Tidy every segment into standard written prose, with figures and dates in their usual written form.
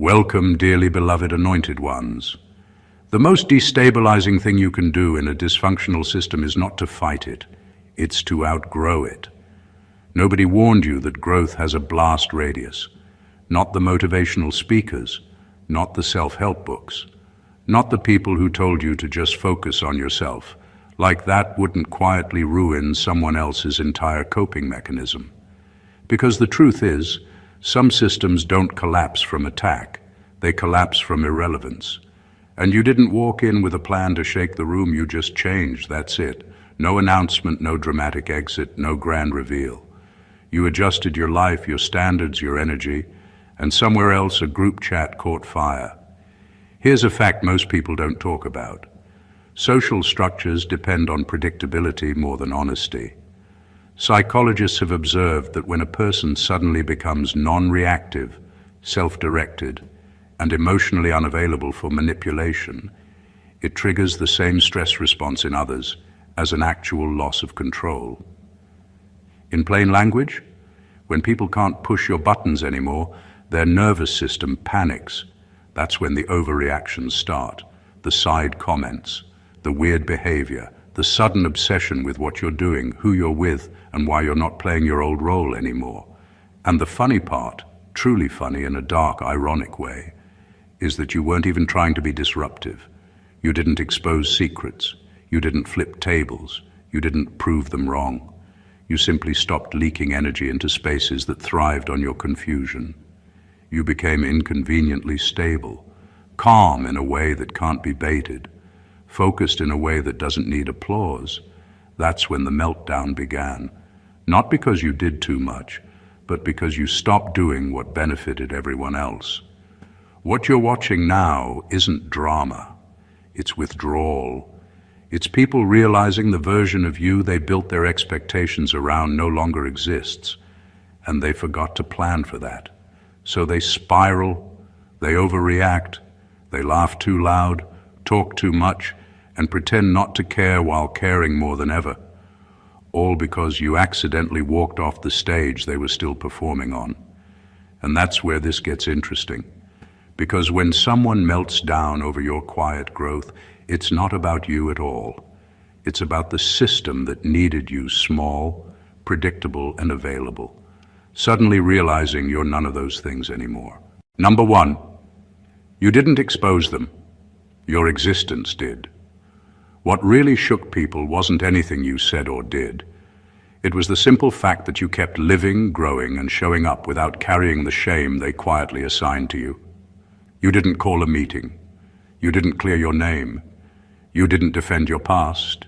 Welcome, dearly beloved anointed ones. The most destabilizing thing you can do in a dysfunctional system is not to fight it, it's to outgrow it. Nobody warned you that growth has a blast radius. Not the motivational speakers, not the self-help books, not the people who told you to just focus on yourself, like that wouldn't quietly ruin someone else's entire coping mechanism. Because the truth is, some systems don't collapse from attack, they collapse from irrelevance. And you didn't walk in with a plan to shake the room, you just changed, that's it. No announcement, no dramatic exit, no grand reveal. You adjusted your life, your standards, your energy, and somewhere else a group chat caught fire. Here's a fact most people don't talk about. Social structures depend on predictability more than honesty. Psychologists have observed that when a person suddenly becomes non-reactive, self-directed, and emotionally unavailable for manipulation, it triggers the same stress response in others as an actual loss of control. In plain language, when people can't push your buttons anymore, their nervous system panics. That's when the overreactions start, the side comments, the weird behavior, the sudden obsession with what you're doing, who you're with, and why you're not playing your old role anymore. And the funny part, truly funny in a dark, ironic way, is that you weren't even trying to be disruptive. You didn't expose secrets. You didn't flip tables. You didn't prove them wrong. You simply stopped leaking energy into spaces that thrived on your confusion. You became inconveniently stable, calm in a way that can't be baited, focused in a way that doesn't need applause. That's when the meltdown began. Not because you did too much, but because you stopped doing what benefited everyone else. What you're watching now isn't drama. It's withdrawal. It's people realizing the version of you they built their expectations around no longer exists, and they forgot to plan for that. So they spiral, they overreact, they laugh too loud, talk too much, and pretend not to care while caring more than ever. All because you accidentally walked off the stage they were still performing on. And that's where this gets interesting. Because when someone melts down over your quiet growth, it's not about you at all. It's about the system that needed you small, predictable, and available, suddenly realizing you're none of those things anymore. Number one, you didn't expose them. Your existence did. What really shook people wasn't anything you said or did. It was the simple fact that you kept living, growing, and showing up without carrying the shame they quietly assigned to you. You didn't call a meeting. You didn't clear your name. You didn't defend your past.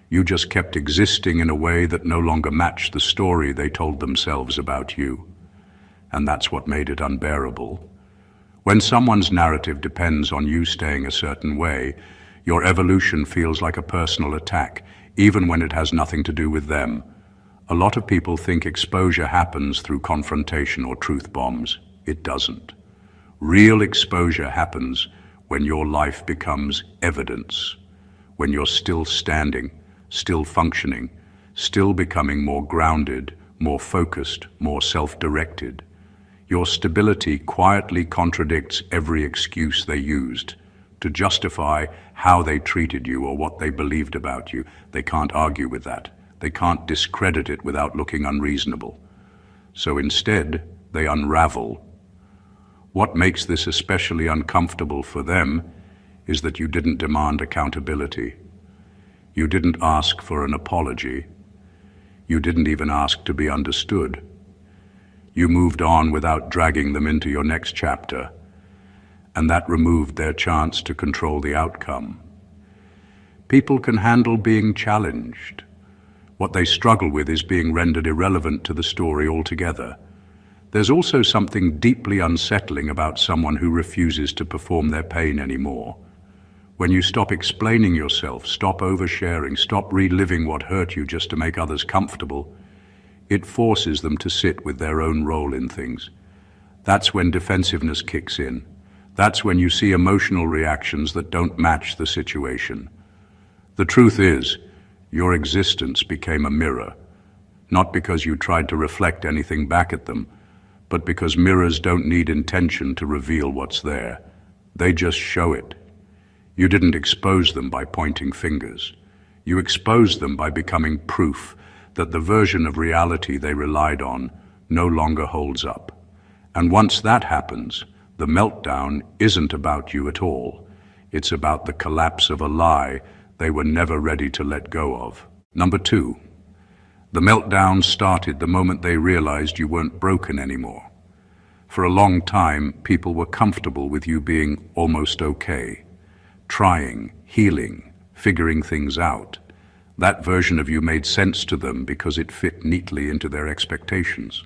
You just kept existing in a way that no longer matched the story they told themselves about you. And that's what made it unbearable. When someone's narrative depends on you staying a certain way, your evolution feels like a personal attack, even when it has nothing to do with them. A lot of people think exposure happens through confrontation or truth bombs. It doesn't. Real exposure happens when your life becomes evidence, when you're still standing, still functioning, still becoming more grounded, more focused, more self-directed. Your stability quietly contradicts every excuse they used to justify how they treated you or what they believed about you. They can't argue with that. They can't discredit it without looking unreasonable. So instead, they unravel. What makes this especially uncomfortable for them is that you didn't demand accountability. You didn't ask for an apology. You didn't even ask to be understood. You moved on without dragging them into your next chapter, and that removed their chance to control the outcome. People can handle being challenged. What they struggle with is being rendered irrelevant to the story altogether. There's also something deeply unsettling about someone who refuses to perform their pain anymore. When you stop explaining yourself, stop oversharing, stop reliving what hurt you just to make others comfortable, it forces them to sit with their own role in things. That's when defensiveness kicks in. That's when you see emotional reactions that don't match the situation. The truth is, your existence became a mirror, not because you tried to reflect anything back at them, but because mirrors don't need intention to reveal what's there. They just show it. You didn't expose them by pointing fingers. You exposed them by becoming proof that the version of reality they relied on no longer holds up. And once that happens, the meltdown isn't about you at all. It's about the collapse of a lie they were never ready to let go of. Number 2. The meltdown started the moment they realized you weren't broken anymore. For a long time, people were comfortable with you being almost okay, trying, healing, figuring things out. That version of you made sense to them because it fit neatly into their expectations.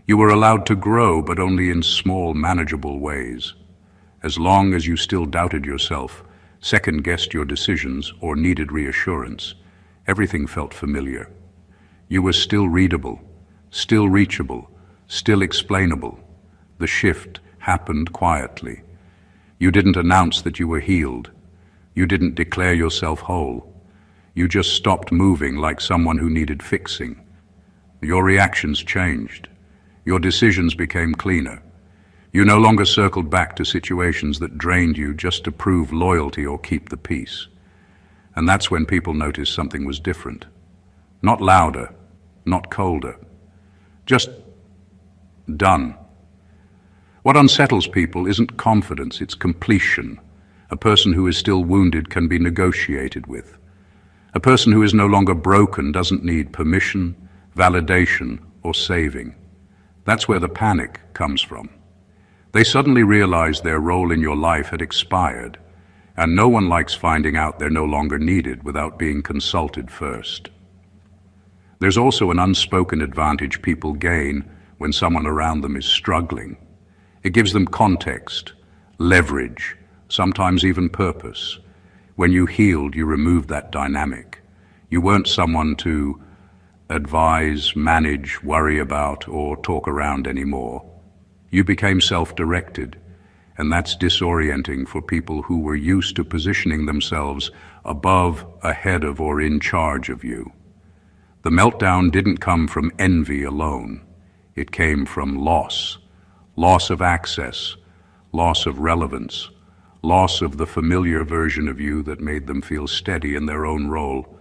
You were allowed to grow, but only in small, manageable ways. As long as you still doubted yourself, second-guessed your decisions, or needed reassurance, everything felt familiar. You were still readable, still reachable, still explainable. The shift happened quietly. You didn't announce that you were healed. You didn't declare yourself whole. You just stopped moving like someone who needed fixing. Your reactions changed. Your decisions became cleaner. You no longer circled back to situations that drained you just to prove loyalty or keep the peace. And that's when people noticed something was different. Not louder, not colder. Just done. What unsettles people isn't confidence, it's completion. A person who is still wounded can be negotiated with. A person who is no longer broken doesn't need permission, validation, or saving. That's where the panic comes from. They suddenly realized their role in your life had expired, and no one likes finding out they're no longer needed without being consulted first. There's also an unspoken advantage people gain when someone around them is struggling. It gives them context, leverage, sometimes even purpose. When you healed, you removed that dynamic. You weren't someone to advise, manage, worry about, or talk around anymore. You became self-directed, and that's disorienting for people who were used to positioning themselves above, ahead of, or in charge of you. The meltdown didn't come from envy alone. It came from loss of access, loss of relevance, loss of the familiar version of you that made them feel steady in their own role.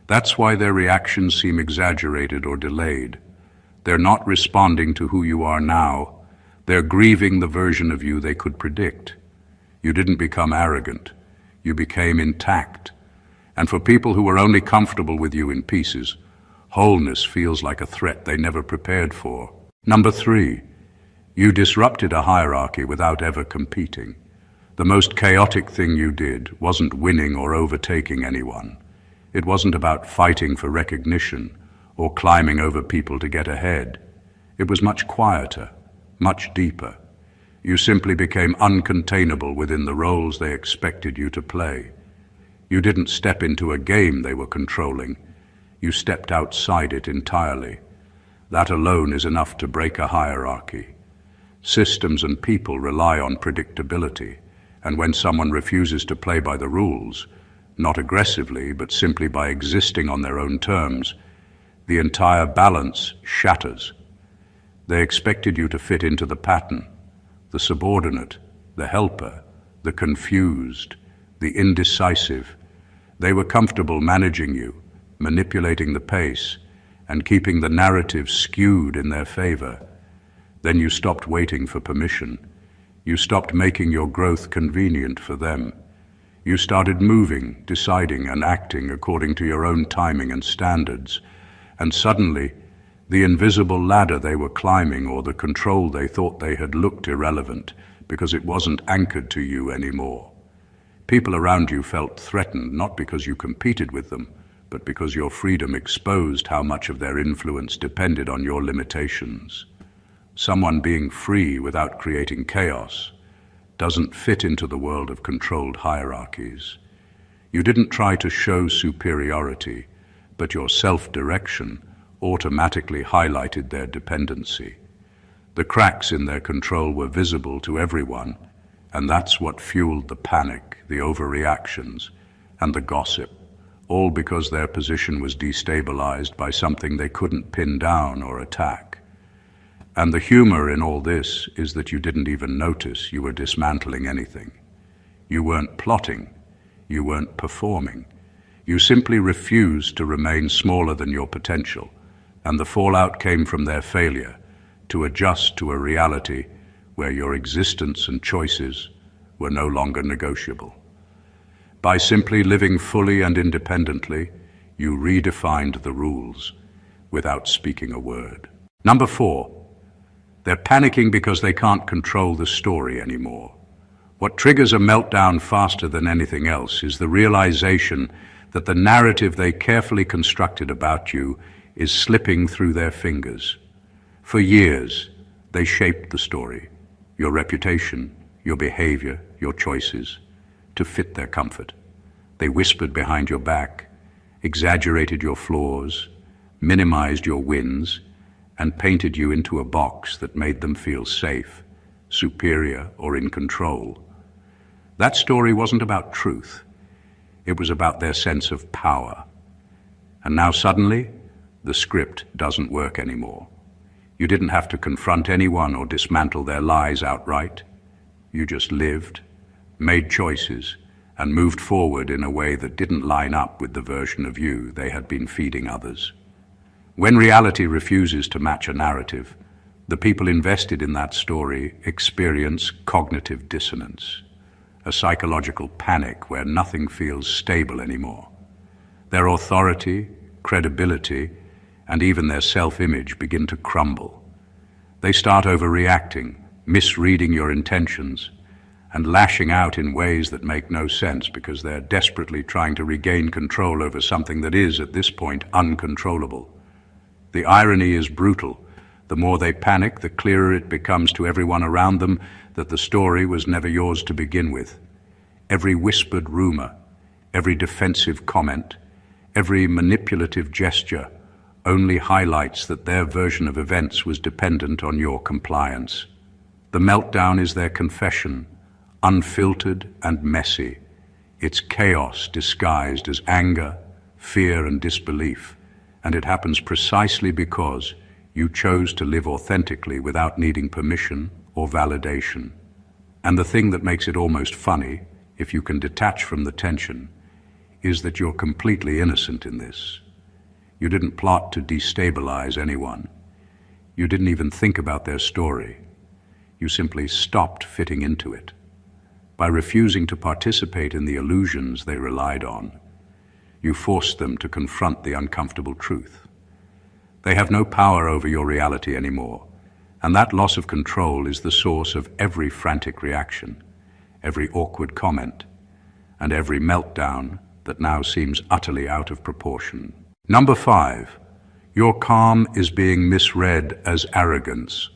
That's why their reactions seem exaggerated or delayed. They're not responding to who you are now. They're grieving the version of you they could predict. You didn't become arrogant. You became intact. And for people who were only comfortable with you in pieces, wholeness feels like a threat they never prepared for. Number 3, you disrupted a hierarchy without ever competing. The most chaotic thing you did wasn't winning or overtaking anyone. It wasn't about fighting for recognition or climbing over people to get ahead. It was much quieter, much deeper. You simply became uncontainable within the roles they expected you to play. You didn't step into a game they were controlling. You stepped outside it entirely. That alone is enough to break a hierarchy. Systems and people rely on predictability, and when someone refuses to play by the rules, not aggressively, but simply by existing on their own terms, the entire balance shatters. They expected you to fit into the pattern, the subordinate, the helper, the confused, the indecisive. They were comfortable managing you, manipulating the pace, and keeping the narrative skewed in their favor. Then you stopped waiting for permission. You stopped making your growth convenient for them. You started moving, deciding, and acting according to your own timing and standards. And suddenly, the invisible ladder they were climbing or the control they thought they had looked irrelevant because it wasn't anchored to you anymore. People around you felt threatened, not because you competed with them, but because your freedom exposed how much of their influence depended on your limitations. Someone being free without creating chaos doesn't fit into the world of controlled hierarchies. You didn't try to show superiority, but your self-direction automatically highlighted their dependency. The cracks in their control were visible to everyone, and that's what fueled the panic, the overreactions, and the gossip, all because their position was destabilized by something they couldn't pin down or attack. And the humor in all this is that you didn't even notice you were dismantling anything. You weren't plotting. You weren't performing. You simply refused to remain smaller than your potential, and the fallout came from their failure to adjust to a reality where your existence and choices were no longer negotiable. By simply living fully and independently, you redefined the rules without speaking a word. Number 4, they're panicking because they can't control the story anymore. What triggers a meltdown faster than anything else is the realization that the narrative they carefully constructed about you is slipping through their fingers. For years, they shaped the story, your reputation, your behavior, your choices, to fit their comfort. They whispered behind your back, exaggerated your flaws, minimized your wins, and painted you into a box that made them feel safe, superior, or in control. That story wasn't about truth. It was about their sense of power. And now suddenly, the script doesn't work anymore. You didn't have to confront anyone or dismantle their lies outright. You just lived, made choices, and moved forward in a way that didn't line up with the version of you they had been feeding others. When reality refuses to match a narrative, the people invested in that story experience cognitive dissonance, a psychological panic where nothing feels stable anymore. Their authority, credibility, and even their self-image begin to crumble. They start overreacting, misreading your intentions, and lashing out in ways that make no sense because they're desperately trying to regain control over something that is, at this point, uncontrollable. The irony is brutal. The more they panic, the clearer it becomes to everyone around them that the story was never yours to begin with. Every whispered rumor, every defensive comment, every manipulative gesture only highlights that their version of events was dependent on your compliance. The meltdown is their confession, unfiltered and messy. It's chaos disguised as anger, fear, and disbelief. And it happens precisely because you chose to live authentically without needing permission or validation. And the thing that makes it almost funny, if you can detach from the tension, is that you're completely innocent in this. You didn't plot to destabilize anyone. You didn't even think about their story. You simply stopped fitting into it. By refusing to participate in the illusions they relied on, you forced them to confront the uncomfortable truth. They have no power over your reality anymore, and that loss of control is the source of every frantic reaction, every awkward comment, and every meltdown that now seems utterly out of proportion. Number 5, your calm is being misread as arrogance,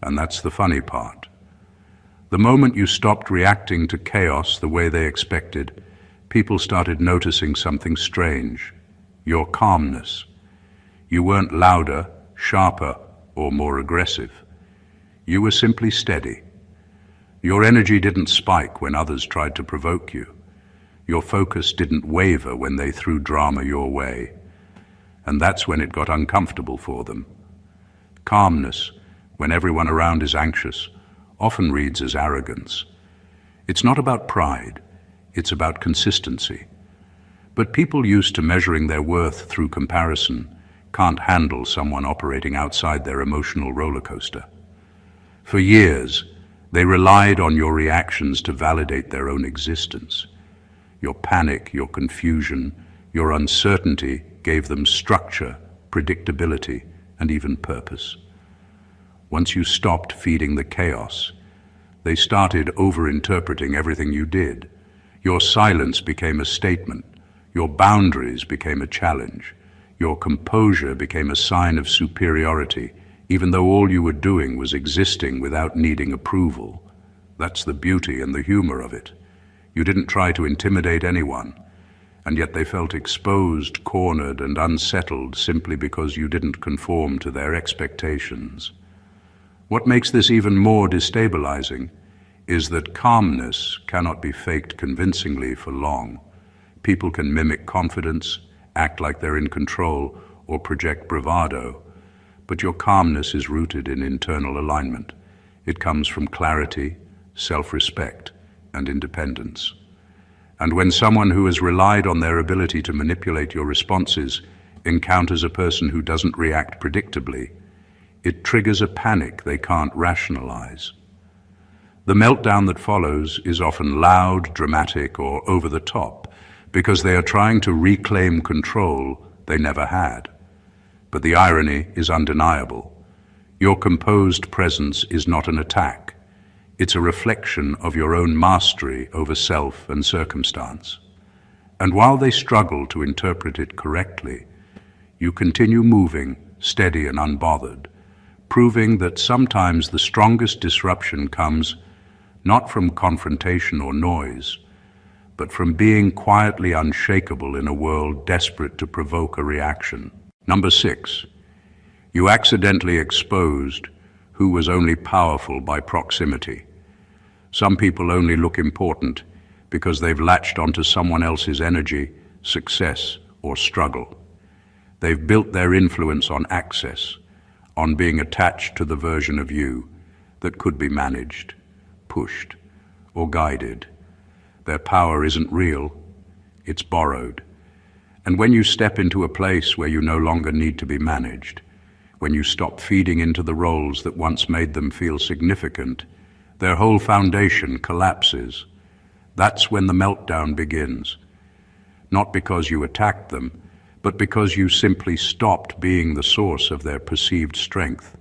and that's the funny part. The moment you stopped reacting to chaos the way they expected, people started noticing something strange, your calmness. You weren't louder, sharper, or more aggressive. You were simply steady. Your energy didn't spike when others tried to provoke you. Your focus didn't waver when they threw drama your way. And that's when it got uncomfortable for them. Calmness, when everyone around is anxious, often reads as arrogance. It's not about pride. It's about consistency. But people used to measuring their worth through comparison can't handle someone operating outside their emotional roller coaster. For years, they relied on your reactions to validate their own existence. Your panic, your confusion, your uncertainty gave them structure, predictability, and even purpose. Once you stopped feeding the chaos, they started over-interpreting everything you did. Your silence became a statement. Your boundaries became a challenge. Your composure became a sign of superiority, even though all you were doing was existing without needing approval. That's the beauty and the humor of it. You didn't try to intimidate anyone, and yet they felt exposed, cornered, and unsettled simply because you didn't conform to their expectations. What makes this even more destabilizing is that calmness cannot be faked convincingly for long. People can mimic confidence, act like they're in control, or project bravado, but your calmness is rooted in internal alignment. It comes from clarity, self-respect, and independence. And when someone who has relied on their ability to manipulate your responses encounters a person who doesn't react predictably, it triggers a panic they can't rationalize. The meltdown that follows is often loud, dramatic, or over the top because they are trying to reclaim control they never had. But the irony is undeniable. Your composed presence is not an attack. It's a reflection of your own mastery over self and circumstance. And while they struggle to interpret it correctly, you continue moving, steady and unbothered, proving that sometimes the strongest disruption comes not from confrontation or noise, but from being quietly unshakable in a world desperate to provoke a reaction. Number 6, you accidentally exposed who was only powerful by proximity. Some people only look important because they've latched onto someone else's energy, success, or struggle. They've built their influence on access, on being attached to the version of you that could be managed, pushed, or guided. Their power isn't real, it's borrowed. And when you step into a place where you no longer need to be managed, when you stop feeding into the roles that once made them feel significant, their whole foundation collapses. That's when the meltdown begins. Not because you attacked them, but because you simply stopped being the source of their perceived strength.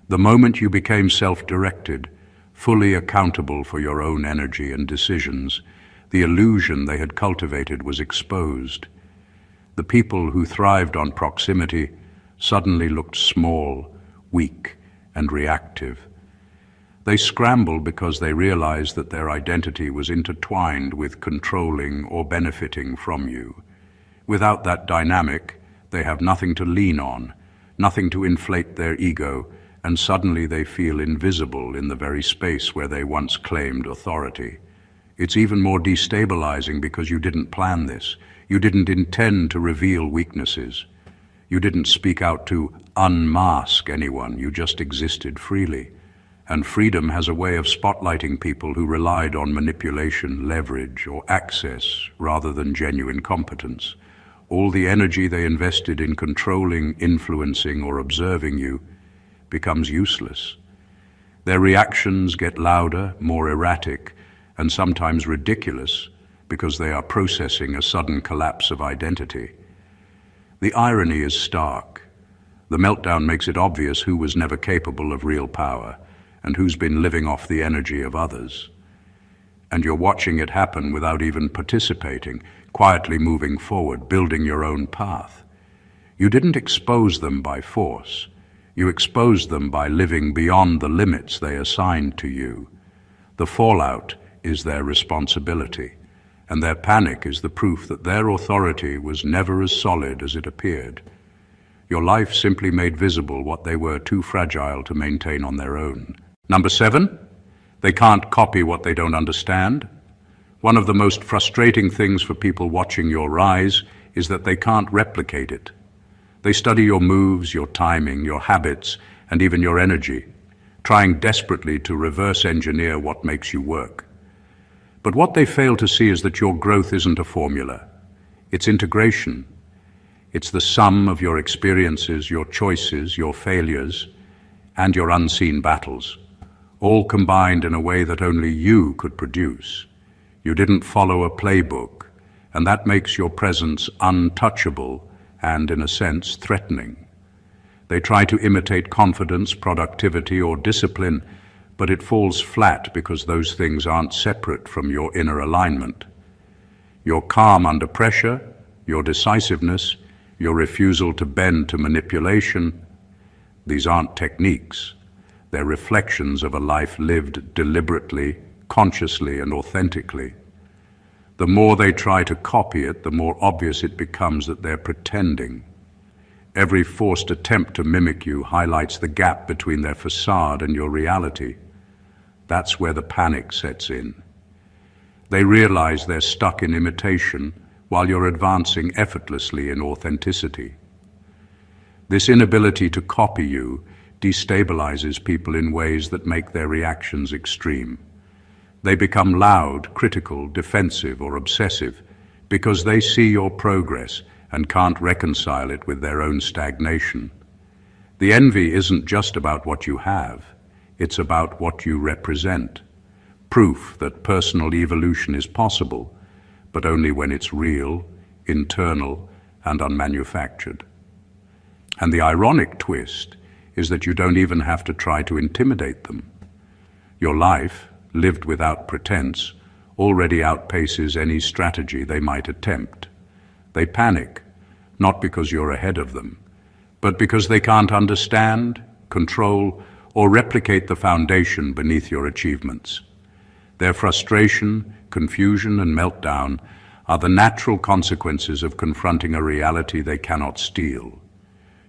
The moment you became self-directed, fully accountable for your own energy and decisions, the illusion they had cultivated was exposed. The people who thrived on proximity suddenly looked small, weak, and reactive. They scrambled because they realized that their identity was intertwined with controlling or benefiting from you. Without that dynamic, they have nothing to lean on, nothing to inflate their ego, and suddenly they feel invisible in the very space where they once claimed authority. It's even more destabilizing because you didn't plan this. You didn't intend to reveal weaknesses. You didn't speak out to unmask anyone. You just existed freely. And freedom has a way of spotlighting people who relied on manipulation, leverage, or access rather than genuine competence. All the energy they invested in controlling, influencing, or observing you becomes useless. Their reactions get louder, more erratic, and sometimes ridiculous because they are processing a sudden collapse of identity. The irony is stark. The meltdown makes it obvious who was never capable of real power and who's been living off the energy of others. And you're watching it happen without even participating, quietly moving forward, building your own path. You didn't expose them by force. You exposed them by living beyond the limits they assigned to you. The fallout is their responsibility, and their panic is the proof that their authority was never as solid as it appeared. Your life simply made visible what they were too fragile to maintain on their own. Number 7, they can't copy what they don't understand. One of the most frustrating things for people watching your rise is that they can't replicate it. They study your moves, your timing, your habits, and even your energy, trying desperately to reverse engineer what makes you work. But what they fail to see is that your growth isn't a formula. It's integration. It's the sum of your experiences, your choices, your failures, and your unseen battles, all combined in a way that only you could produce. You didn't follow a playbook, and that makes your presence untouchable and, in a sense, threatening. They try to imitate confidence, productivity, or discipline, but it falls flat because those things aren't separate from your inner alignment. Your calm under pressure, your decisiveness, your refusal to bend to manipulation, these aren't techniques. They're reflections of a life lived deliberately, consciously, and authentically. The more they try to copy it, the more obvious it becomes that they're pretending. Every forced attempt to mimic you highlights the gap between their facade and your reality. That's where the panic sets in. They realize they're stuck in imitation while you're advancing effortlessly in authenticity. This inability to copy you destabilizes people in ways that make their reactions extreme. They become loud, critical, defensive, or obsessive because they see your progress and can't reconcile it with their own stagnation. The envy isn't just about what you have, it's about what you represent. Proof that personal evolution is possible, but only when it's real, internal, and unmanufactured. And the ironic twist is that you don't even have to try to intimidate them. Your life, lived without pretense, already outpaces any strategy they might attempt. They panic, not because you're ahead of them, but because they can't understand, control, or replicate the foundation beneath your achievements. Their frustration, confusion, and meltdown are the natural consequences of confronting a reality they cannot steal.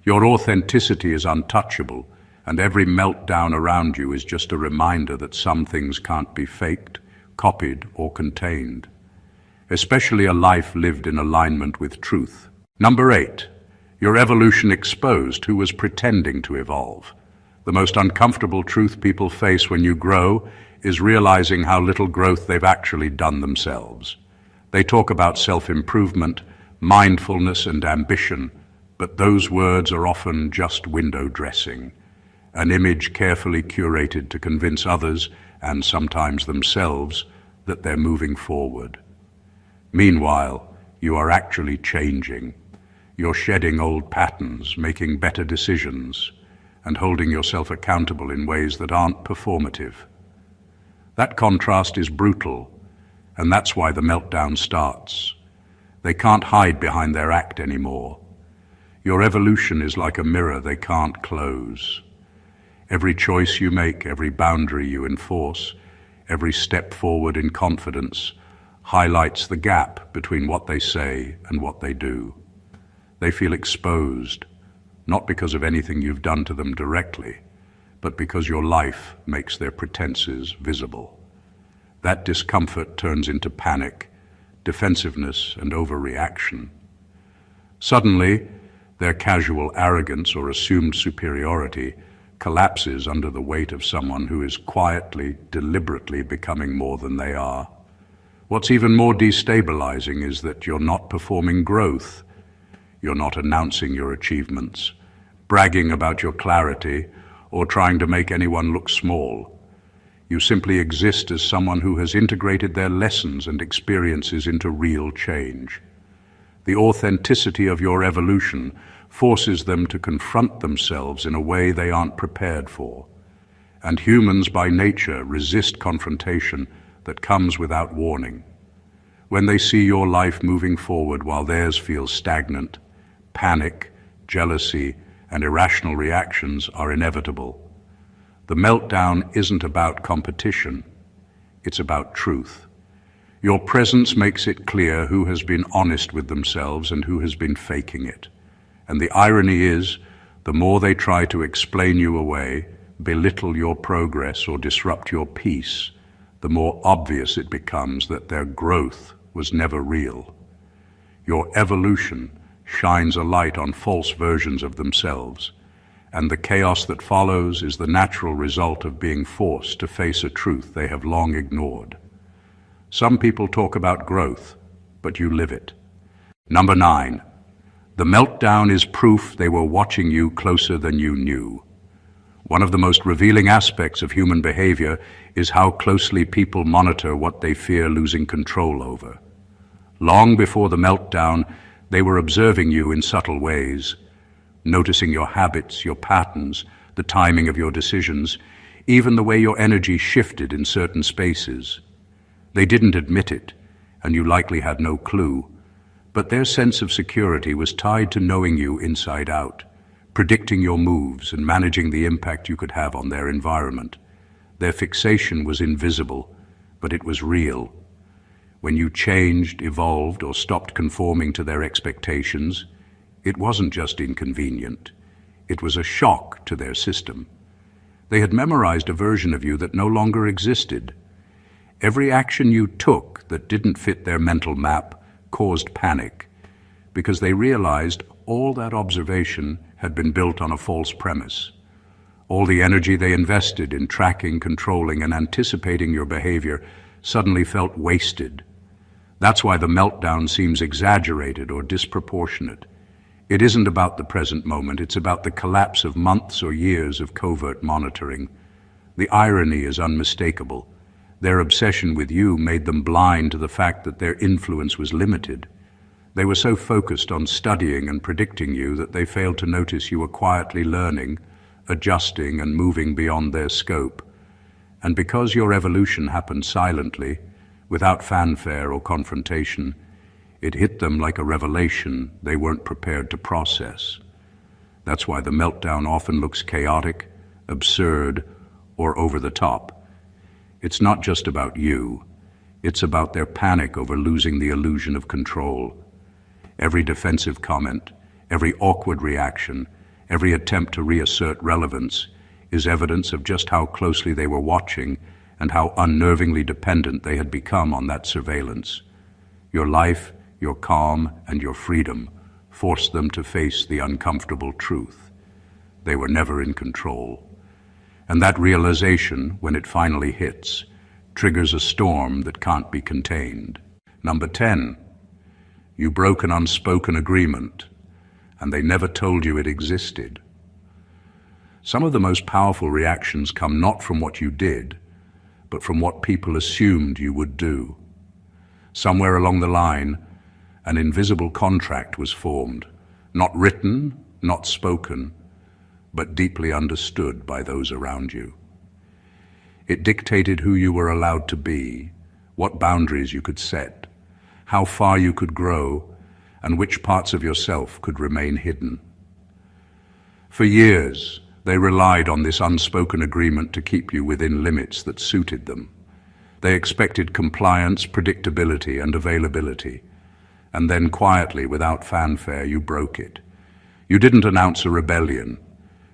Your authenticity is untouchable, and every meltdown around you is just a reminder that some things can't be faked, copied, or contained, especially a life lived in alignment with truth. Number 8, your evolution exposed who was pretending to evolve. The most uncomfortable truth people face when you grow is realizing how little growth they've actually done themselves. They talk about self-improvement, mindfulness, and ambition, but those words are often just window dressing, an image carefully curated to convince others, and sometimes themselves, that they're moving forward. Meanwhile, you are actually changing. You're shedding old patterns, making better decisions, and holding yourself accountable in ways that aren't performative. That contrast is brutal, and that's why the meltdown starts. They can't hide behind their act anymore. Your evolution is like a mirror they can't close. Every choice you make, every boundary you enforce, every step forward in confidence highlights the gap between what they say and what they do. They feel exposed, not because of anything you've done to them directly, but because your life makes their pretenses visible. That discomfort turns into panic, defensiveness, and overreaction. Suddenly, their casual arrogance or assumed superiority collapses under the weight of someone who is quietly, deliberately becoming more than they are. What's even more destabilizing is that you're not performing growth. You're not announcing your achievements, bragging about your clarity, or trying to make anyone look small. You simply exist as someone who has integrated their lessons and experiences into real change. The authenticity of your evolution forces them to confront themselves in a way they aren't prepared for. And humans by nature resist confrontation that comes without warning. When they see your life moving forward while theirs feels stagnant, panic, jealousy, and irrational reactions are inevitable. The meltdown isn't about competition, it's about truth. Your presence makes it clear who has been honest with themselves and who has been faking it. And the irony is, the more they try to explain you away, belittle your progress, or disrupt your peace, the more obvious it becomes that their growth was never real. Your evolution shines a light on false versions of themselves, and the chaos that follows is the natural result of being forced to face a truth they have long ignored. Some people talk about growth, but you live it. Number 9, the meltdown is proof they were watching you closer than you knew. One of the most revealing aspects of human behavior is how closely people monitor what they fear losing control over. Long before the meltdown, they were observing you in subtle ways, noticing your habits, your patterns, the timing of your decisions, even the way your energy shifted in certain spaces. They didn't admit it, and you likely had no clue, but their sense of security was tied to knowing you inside out, predicting your moves and managing the impact you could have on their environment. Their fixation was invisible, but it was real. When you changed, evolved, or stopped conforming to their expectations, it wasn't just inconvenient. It was a shock to their system. They had memorized a version of you that no longer existed. Every action you took that didn't fit their mental map caused panic, because they realized all that observation had been built on a false premise. All the energy they invested in tracking, controlling, and anticipating your behavior suddenly felt wasted. That's why the meltdown seems exaggerated or disproportionate. It isn't about the present moment, it's about the collapse of months or years of covert monitoring. The irony is unmistakable. Their obsession with you made them blind to the fact that their influence was limited. They were so focused on studying and predicting you that they failed to notice you were quietly learning, adjusting, and moving beyond their scope. And because your evolution happened silently, without fanfare or confrontation, it hit them like a revelation they weren't prepared to process. That's why the meltdown often looks chaotic, absurd, or over the top. It's not just about you. It's about their panic over losing the illusion of control. Every defensive comment, every awkward reaction, every attempt to reassert relevance is evidence of just how closely they were watching and how unnervingly dependent they had become on that surveillance. Your life, your calm, and your freedom forced them to face the uncomfortable truth. They were never in control. And that realization, when it finally hits, triggers a storm that can't be contained. Number 10, you broke an unspoken agreement, and they never told you it existed. Some of the most powerful reactions come not from what you did, but from what people assumed you would do. Somewhere along the line, an invisible contract was formed, not written, not spoken, but deeply understood by those around you. It dictated who you were allowed to be, what boundaries you could set, how far you could grow, and which parts of yourself could remain hidden. For years, they relied on this unspoken agreement to keep you within limits that suited them. They expected compliance, predictability, and availability. And then quietly, without fanfare, you broke it. You didn't announce a rebellion.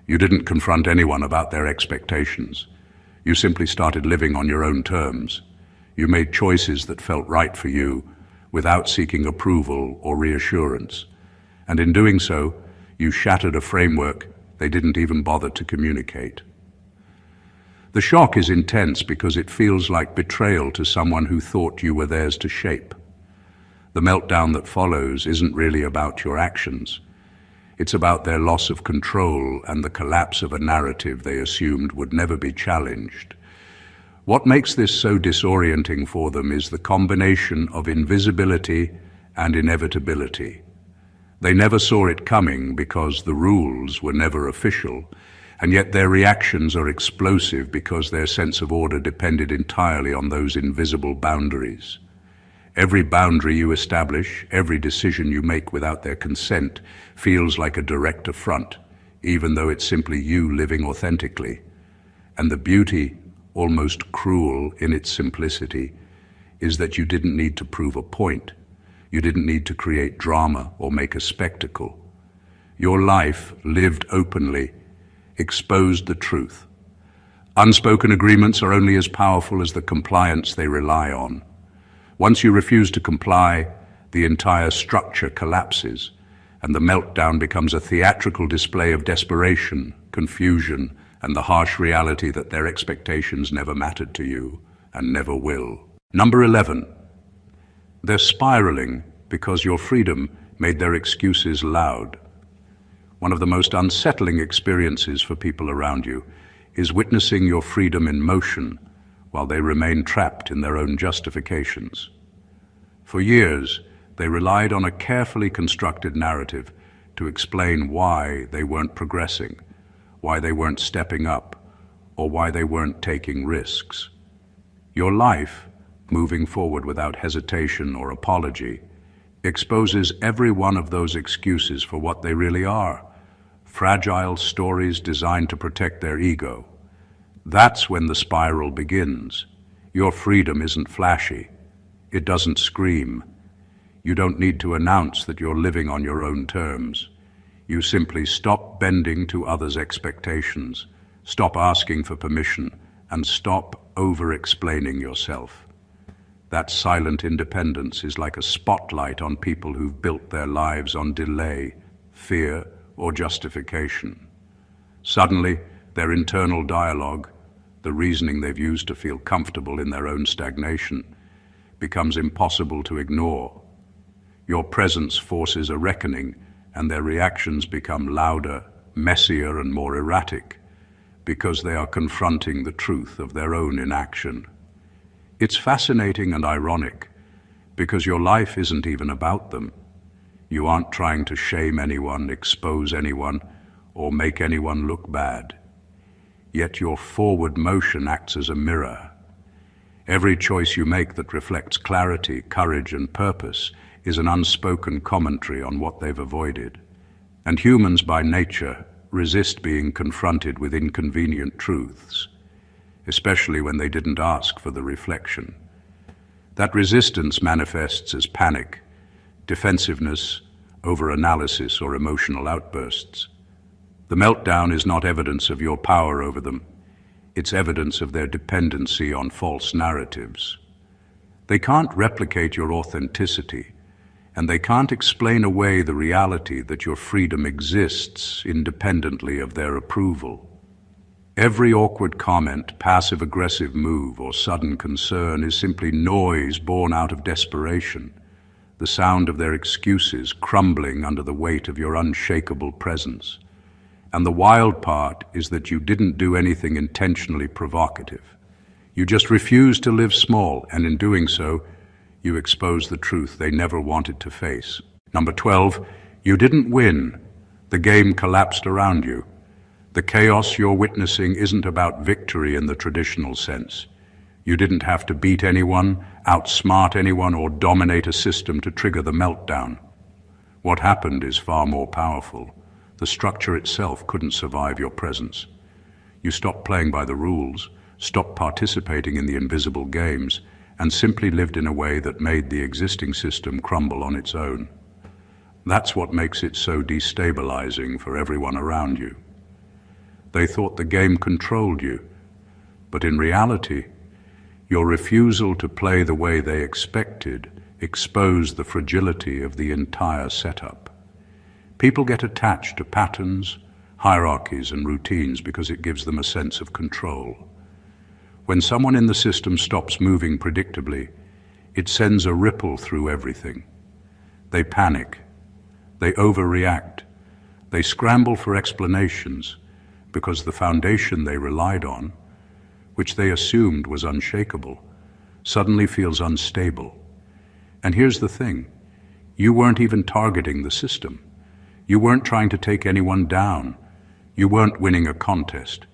You didn't confront anyone about their expectations. You simply started living on your own terms. You made choices that felt right for you, without seeking approval or reassurance. And in doing so, you shattered a framework they didn't even bother to communicate. The shock is intense because it feels like betrayal to someone who thought you were theirs to shape. The meltdown that follows isn't really about your actions. It's about their loss of control and the collapse of a narrative they assumed would never be challenged. What makes this so disorienting for them is the combination of invisibility and inevitability. They never saw it coming because the rules were never official, and yet their reactions are explosive because their sense of order depended entirely on those invisible boundaries. Every boundary you establish, every decision you make without their consent, feels like a direct affront, even though it's simply you living authentically. And the beauty, almost cruel in its simplicity, is that you didn't need to prove a point. You didn't need to create drama or make a spectacle. Your life, lived openly, exposed the truth. Unspoken agreements are only as powerful as the compliance they rely on. Once you refuse to comply, the entire structure collapses, and the meltdown becomes a theatrical display of desperation, confusion, and the harsh reality that their expectations never mattered to you and never will. Number 11. They're spiraling because your freedom made their excuses loud. One of the most unsettling experiences for people around you is witnessing your freedom in motion while they remain trapped in their own justifications. For years, they relied on a carefully constructed narrative to explain why they weren't progressing, why they weren't stepping up, or why they weren't taking risks. Your life, moving forward without hesitation or apology, exposes every one of those excuses for what they really are: fragile stories designed to protect their ego. That's when the spiral begins. Your freedom isn't flashy. It doesn't scream. You don't need to announce that you're living on your own terms. You simply stop bending to others' expectations, stop asking for permission, and stop over-explaining yourself. That silent independence is like a spotlight on people who've built their lives on delay, fear, or justification. Suddenly, their internal dialogue, the reasoning they've used to feel comfortable in their own stagnation, becomes impossible to ignore. Your presence forces a reckoning, and their reactions become louder, messier, and more erratic, because they are confronting the truth of their own inaction. It's fascinating and ironic, because your life isn't even about them. You aren't trying to shame anyone, expose anyone, or make anyone look bad. Yet your forward motion acts as a mirror. Every choice you make that reflects clarity, courage, and purpose is an unspoken commentary on what they've avoided. And humans, by nature, resist being confronted with inconvenient truths, especially when they didn't ask for the reflection. That resistance manifests as panic, defensiveness, overanalysis, or emotional outbursts. The meltdown is not evidence of your power over them. It's evidence of their dependency on false narratives. They can't replicate your authenticity, and they can't explain away the reality that your freedom exists independently of their approval. Every awkward comment, passive-aggressive move, or sudden concern is simply noise born out of desperation, the sound of their excuses crumbling under the weight of your unshakable presence. And the wild part is that you didn't do anything intentionally provocative. You just refused to live small, and in doing so, you exposed the truth they never wanted to face. Number 12, you didn't win. The game collapsed around you. The chaos you're witnessing isn't about victory in the traditional sense. You didn't have to beat anyone, outsmart anyone, or dominate a system to trigger the meltdown. What happened is far more powerful. The structure itself couldn't survive your presence. You stopped playing by the rules, stopped participating in the invisible games, and simply lived in a way that made the existing system crumble on its own. That's what makes it so destabilizing for everyone around you. They thought the game controlled you, but in reality, your refusal to play the way they expected exposed the fragility of the entire setup. People get attached to patterns, hierarchies, and routines because it gives them a sense of control. When someone in the system stops moving predictably, it sends a ripple through everything. They panic. They overreact. They scramble for explanations because the foundation they relied on, which they assumed was unshakable, suddenly feels unstable. And here's the thing. You weren't even targeting the system. You weren't trying to take anyone down. You weren't winning a contest.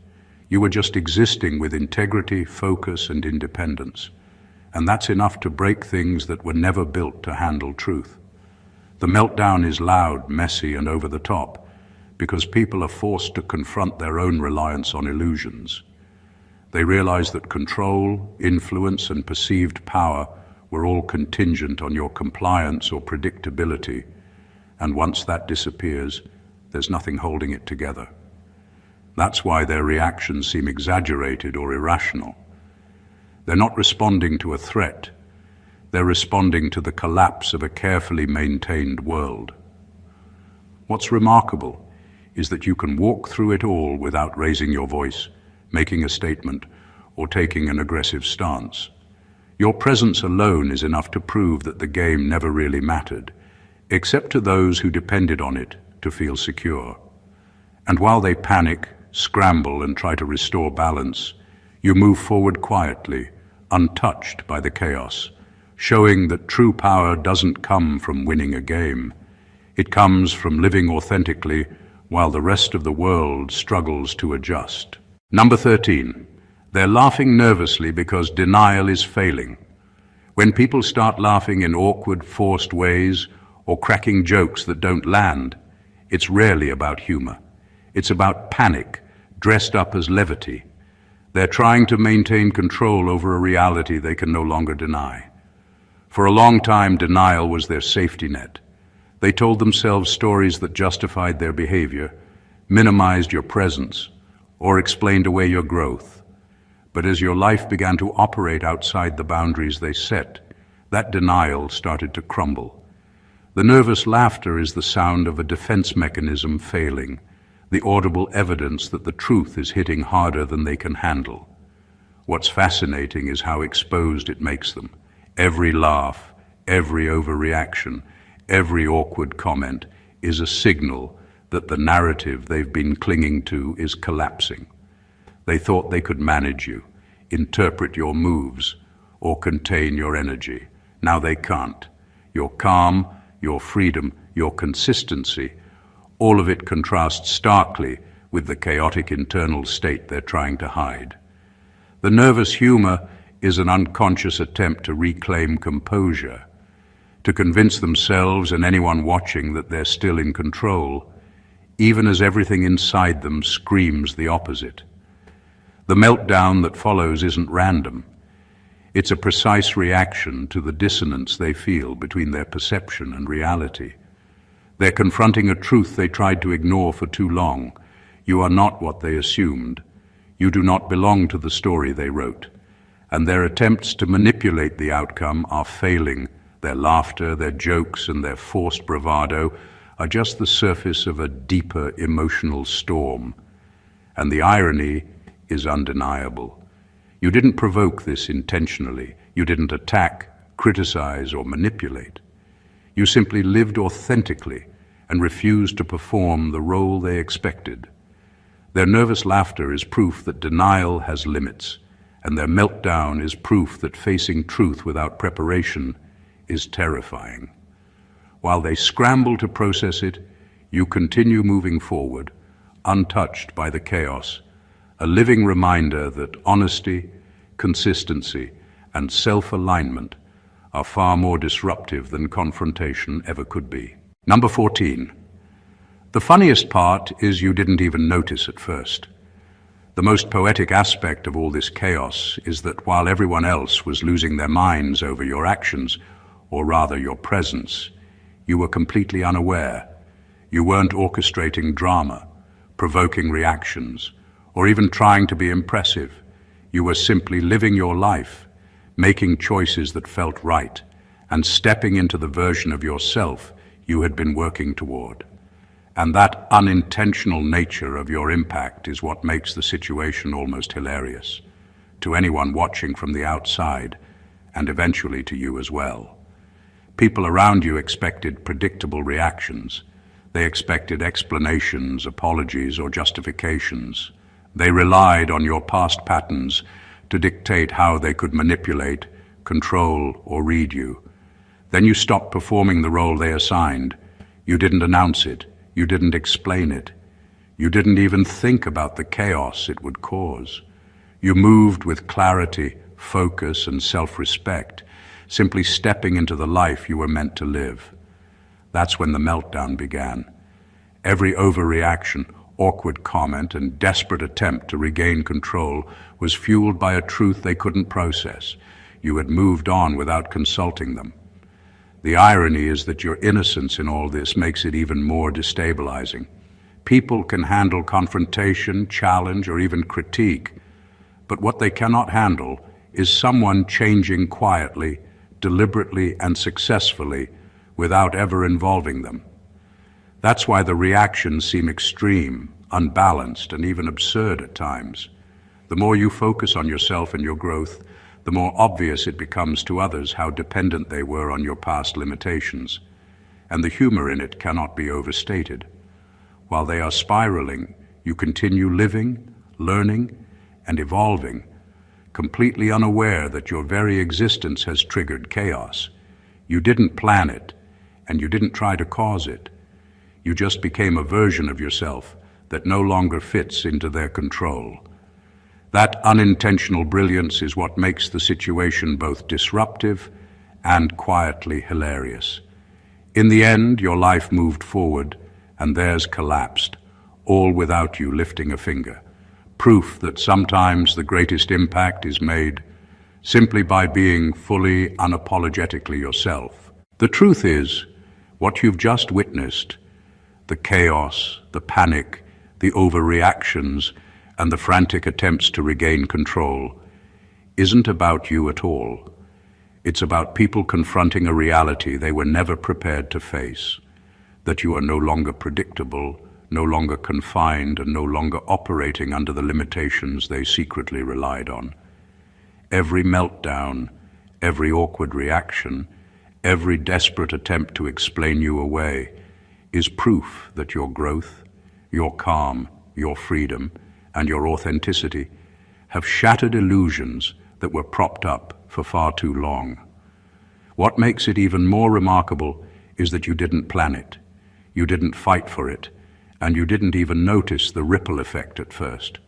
You were just existing with integrity, focus, and independence. And that's enough to break things that were never built to handle truth. The meltdown is loud, messy, and over the top because people are forced to confront their own reliance on illusions. They realize that control, influence, and perceived power were all contingent on your compliance or predictability, and once that disappears, there's nothing holding it together. That's why their reactions seem exaggerated or irrational. They're not responding to a threat. They're responding to the collapse of a carefully maintained world. What's remarkable is that you can walk through it all without raising your voice, making a statement, or taking an aggressive stance. Your presence alone is enough to prove that the game never really mattered, except to those who depended on it to feel secure. And while they panic, scramble, and try to restore balance, you move forward quietly, untouched by the chaos, showing that true power doesn't come from winning a game. It comes from living authentically while the rest of the world struggles to adjust. Number 13, they're laughing nervously because denial is failing. When people start laughing in awkward, forced ways or cracking jokes that don't land, it's rarely about humor. It's about panic, dressed up as levity. They're trying to maintain control over a reality they can no longer deny. For a long time, denial was their safety net. They told themselves stories that justified their behavior, minimized your presence, or explained away your growth. But as your life began to operate outside the boundaries they set, that denial started to crumble. The nervous laughter is the sound of a defense mechanism failing, the audible evidence that the truth is hitting harder than they can handle. What's fascinating is how exposed it makes them. Every laugh, every overreaction, every awkward comment is a signal that the narrative they've been clinging to is collapsing. They thought they could manage you, interpret your moves, or contain your energy. Now they can't. Your calm, your freedom, your consistency, all of it contrasts starkly with the chaotic internal state they're trying to hide. The nervous humor is an unconscious attempt to reclaim composure, to convince themselves and anyone watching that they're still in control, even as everything inside them screams the opposite. The meltdown that follows isn't random. It's a precise reaction to the dissonance they feel between their perception and reality. They're confronting a truth they tried to ignore for too long. You are not what they assumed. You do not belong to the story they wrote. And their attempts to manipulate the outcome are failing. Their laughter, their jokes, and their forced bravado are just the surface of a deeper emotional storm. And the irony is undeniable. You didn't provoke this intentionally. You didn't attack, criticize, or manipulate. You simply lived authentically and refused to perform the role they expected. Their nervous laughter is proof that denial has limits, and their meltdown is proof that facing truth without preparation is terrifying. While they scramble to process it, you continue moving forward, untouched by the chaos, a living reminder that honesty, consistency, and self-alignment are far more disruptive than confrontation ever could be. Number 14. The funniest part is you didn't even notice at first. The most poetic aspect of all this chaos is that while everyone else was losing their minds over your actions, or rather your presence, you were completely unaware. You weren't orchestrating drama, provoking reactions, or even trying to be impressive. You were simply living your life, making choices that felt right, and stepping into the version of yourself you had been working toward. And that unintentional nature of your impact is what makes the situation almost hilarious, to anyone watching from the outside, and eventually to you as well. People around you expected predictable reactions. They expected explanations, apologies, or justifications. They relied on your past patterns to dictate how they could manipulate, control, or read you. Then you stopped performing the role they assigned. You didn't announce it. You didn't explain it. You didn't even think about the chaos it would cause. You moved with clarity, focus, and self-respect, simply stepping into the life you were meant to live. That's when the meltdown began. Every overreaction, awkward comment, and desperate attempt to regain control was fueled by a truth they couldn't process. You had moved on without consulting them. The irony is that your innocence in all this makes it even more destabilizing. People can handle confrontation, challenge, or even critique, but what they cannot handle is someone changing quietly, deliberately, and successfully without ever involving them. That's why the reactions seem extreme, unbalanced, and even absurd at times. The more you focus on yourself and your growth, the more obvious it becomes to others how dependent they were on your past limitations. And the humor in it cannot be overstated. While they are spiraling, you continue living, learning, and evolving, completely unaware that your very existence has triggered chaos. You didn't plan it, and you didn't try to cause it. You just became a version of yourself that no longer fits into their control. That unintentional brilliance is what makes the situation both disruptive and quietly hilarious. In the end, your life moved forward and theirs collapsed, all without you lifting a finger. Proof that sometimes the greatest impact is made simply by being fully, unapologetically yourself. The truth is, what you've just witnessed, the chaos, the panic, the overreactions, and the frantic attempts to regain control, isn't about you at all. It's about people confronting a reality they were never prepared to face, that you are no longer predictable, no longer confined, and no longer operating under the limitations they secretly relied on. Every meltdown, every awkward reaction, every desperate attempt to explain you away is proof that your growth, your calm, your freedom, and your authenticity have shattered illusions that were propped up for far too long. What makes it even more remarkable is that you didn't plan it, you didn't fight for it, and you didn't even notice the ripple effect at first.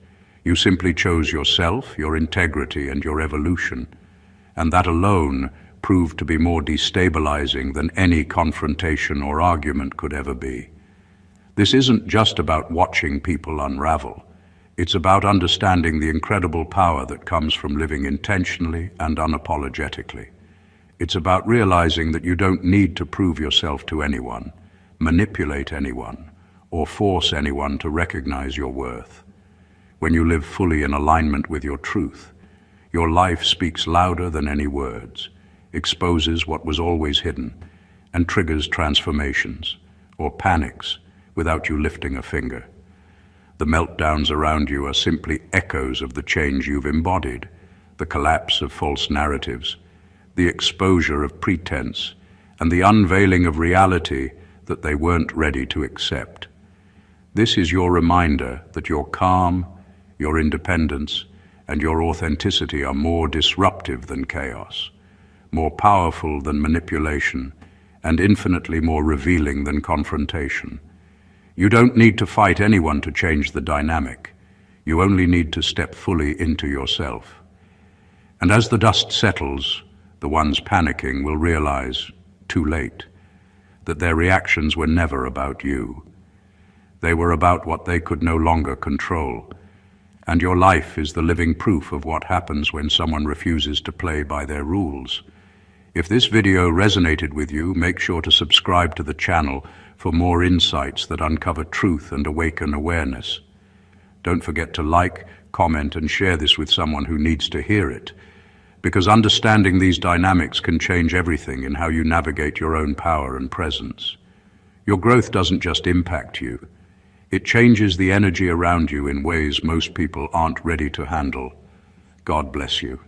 You simply chose yourself, your integrity, and your evolution, and that alone proved to be more destabilizing than any confrontation or argument could ever be. This isn't just about watching people unravel. It's about understanding the incredible power that comes from living intentionally and unapologetically. It's about realizing that you don't need to prove yourself to anyone, manipulate anyone, or force anyone to recognize your worth. When you live fully in alignment with your truth, your life speaks louder than any words, exposes what was always hidden, and triggers transformations, or panics, without you lifting a finger. The meltdowns around you are simply echoes of the change you've embodied, the collapse of false narratives, the exposure of pretense, and the unveiling of reality that they weren't ready to accept. This is your reminder that your calm, your independence, and your authenticity are more disruptive than chaos, more powerful than manipulation, and infinitely more revealing than confrontation. You don't need to fight anyone to change the dynamic. You only need to step fully into yourself. And as the dust settles, the ones panicking will realize, too late, that their reactions were never about you. They were about what they could no longer control. And your life is the living proof of what happens when someone refuses to play by their rules. If this video resonated with you, make sure to subscribe to the channel for more insights that uncover truth and awaken awareness. Don't forget to like, comment, and share this with someone who needs to hear it, because understanding these dynamics can change everything in how you navigate your own power and presence. Your growth doesn't just impact you. It changes the energy around you in ways most people aren't ready to handle. God bless you.